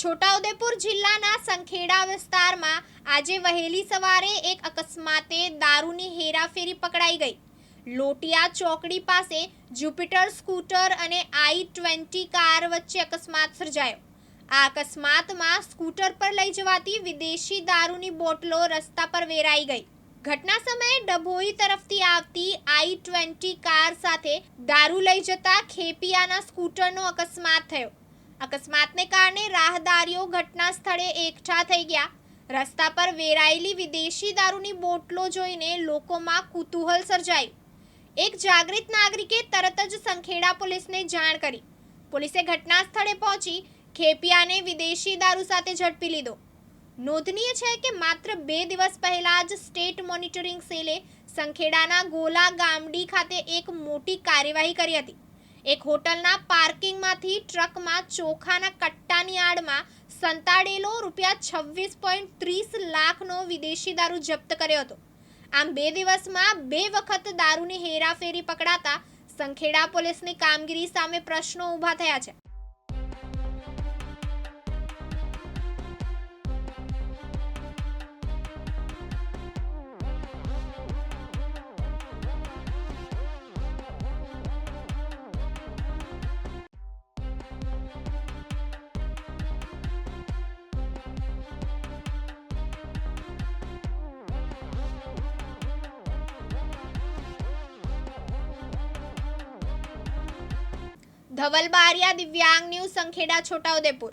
છોટાઉદેપુર જિલ્લાના સંખેડા વિસ્તારમાં આજે વહેલી સવારે એક અકસ્માતે દારૂની હેરાફેરી પકડાઈ ગઈ. લોટિયા ચોકડી પાસે જુપિટર સ્કૂટર અને i20 કાર વચ્ચે અકસ્માત સર્જાયો. આ અકસ્માતમાં સ્કૂટર પર લઈ જવાતી વિદેશી દારૂની બોટલો રસ્તા પર વેરાઈ ગઈ. ઘટના સમયે ડભોઈ તરફથી આવતી i20 કાર સાથે દારૂ લઈ જતા ખેપિયાના સ્કૂટરનો અકસ્માત થયો. અકસ્માતને કારણે રાહદારીઓ ઘટના સ્થળે એકઠા થઈ ગયા. રસ્તા પર વેરાયેલી વિદેશી દારૂની બોટલો જોઈને લોકોમાં કુતૂહલ સર્જાયું. એક જાગૃત નાગરિકે તરત જ સંખેડા પોલીસને જાણ કરી. પોલીસે ઘટના સ્થળે પહોંચી ખેપિયાને વિદેશી દારૂ સાથે ઝડપી લીધો. નોંધનીય છે કે માત્ર 2 દિવસ પહેલા જ સ્ટેટ મોનિટરિંગ સેલે સંખેડાના ગોલા ગામડી ખાતે એક મોટી કાર્યવાહી કરી હતી. એક હોટલના પાર્કિંગમાંથી ટ્રકમાં ચોખાના કટ્ટાની આડમાં સંતાડેલો ₹26.30 લાખનો વિદેશી દારૂ જપ્ત કર્યો હતો. આમ 2 દિવસમાં 2 વખત દારૂની હેરાફેરી પકડાતા સંખેડા પોલીસની કામગીરી સામે પ્રશ્નો ઊભા થયા છે. ધવલ બારિયા, દિવ્યાંગ ન્યૂઝ, સંખેડા, છોટાઉદેપુર.